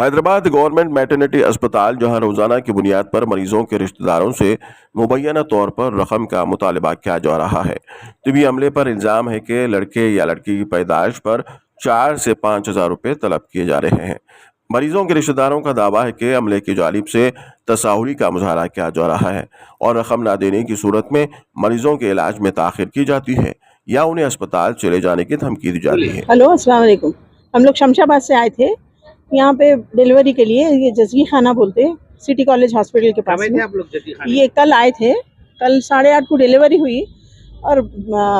Hyderabad government maternity अस्पताल जहां रोजाना की बुनियाद पर मरीजों के रिश्तेदारों से मुबैना तौर पर रकम का मुतालबा किया जा रहा है। तिबी अमले पर इल्जाम है कि लड़के या लड़की की पैदाइश पर 4 से 5,000 रुपए तलब किए जा रहे हैं। मरीजों के रिश्तेदारों का दावा है कि अमले की जानिब से तसाहुली का मुजाहरा किया जा रहा है और रकम न देने की सूरत में मरीजों के इलाज में ताखिर की जाती है या उन्हें अस्पताल चले जाने की धमकी दी जाती है। हेलो, अस्सलाम वालेकुम। हम लोग शमशाबाद से आए थे यहाँ पे डिलीवरी के लिए। ये जज़गी खाना बोलते हैं, सिटी कॉलेज हॉस्पिटल के पास में। आप लोग जज़गी खाने? ये कल आए थे, कल 8:30 को डिलीवरी हुई और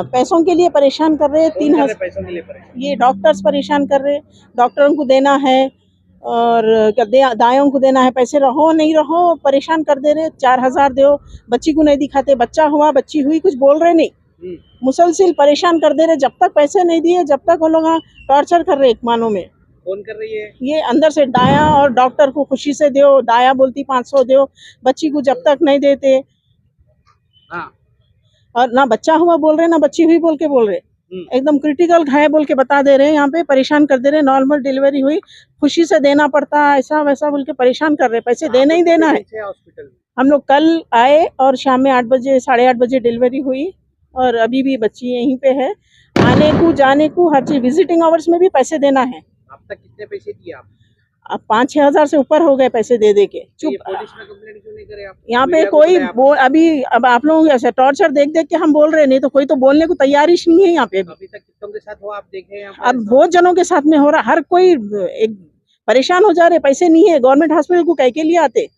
पैसों के लिए परेशान कर रहे हैं। 3,000 पैसों के लिए परेशान? ये डॉक्टर्स परेशान कर रहे, डॉक्टरों को देना है और दाइयों को देना है, पैसे रहो नहीं रहो परेशान कर दे रहे। 4,000 दो, बच्ची को नहीं दिखाते, बच्चा हुआ बच्ची हुई कुछ बोल रहे नहीं, मुसलसिल परेशान कर दे रहे। जब तक पैसे नहीं दिए जब तक वो लोग टॉर्चर कर रहे। एक मानो में कौन कर रही है ये अंदर से दाया, और डॉक्टर को खुशी से दो, दाया बोलती 500 दो, बच्ची को जब तक नहीं देते। हाँ। और ना बच्चा हुआ बोल रहे ना बच्ची हुई बोल के बोल रहे, एकदम क्रिटिकल है बोल के बता दे रहे हैं। यहाँ पे परेशान कर दे रहे। नॉर्मल डिलीवरी हुई, खुशी से देना पड़ता है, ऐसा वैसा बोल के परेशान कर रहे। पैसे देना ही देना है। हॉस्पिटल में हम लोग कल आए और शाम में 8 बजे 8:30 बजे डिलीवरी हुई और अभी भी बच्ची यहीं पे है। आने को जाने को हर चीज, विजिटिंग आवर्स में भी पैसे देना है। अब तक कितने पैसे दिए आप? अब 5-6 हज़ार से ऊपर हो गए पैसे दे दे के। चुप, पुलिस में कंप्लेंट क्यों नहीं करे आप? यहाँ पे कोई अभी अब आप लोग ऐसे टॉर्चर देख देख के हम बोल रहे, नहीं तो कोई तो बोलने को तैयार ही नहीं है यहाँ पे। अभी तक कितनों के साथ हुआ आप देखे हैं? अब बहुत जनों के साथ में हो रहा, हर कोई एक परेशान हो जा रहे। पैसे नहीं है, गवर्नमेंट हॉस्पिटल को कह के लिए आते।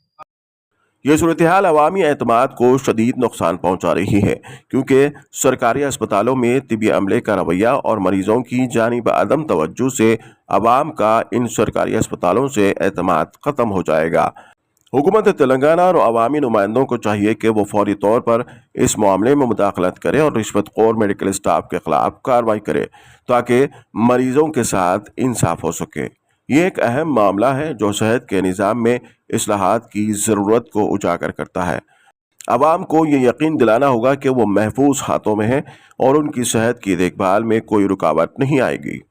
ये सूरत हाल अवामी एतमाद को शदीद नुकसान पहुंचा रही है, क्योंकि सरकारी अस्पतालों में तिबी अमले का रवैया और मरीजों की जानिब अदम तवज्जो से अवाम का इन सरकारी अस्पतालों से एतमाद ख़त्म हो जाएगा। हुकूमत तेलंगाना और अवामी नुमाइंदों को चाहिए कि वो फौरी तौर पर इस मामले में मुदाखलत करे और रिश्वतखोर मेडिकल स्टाफ के खिलाफ कार्रवाई करे ताकि मरीजों के साथ इंसाफ हो सके। ये एक अहम मामला है जो सेहत के निज़ाम में इस्लाहात की ज़रूरत को उजागर करता है। अवाम को ये यकीन दिलाना होगा कि वो महफूज हाथों में है और उनकी सेहत की देखभाल में कोई रुकावट नहीं आएगी।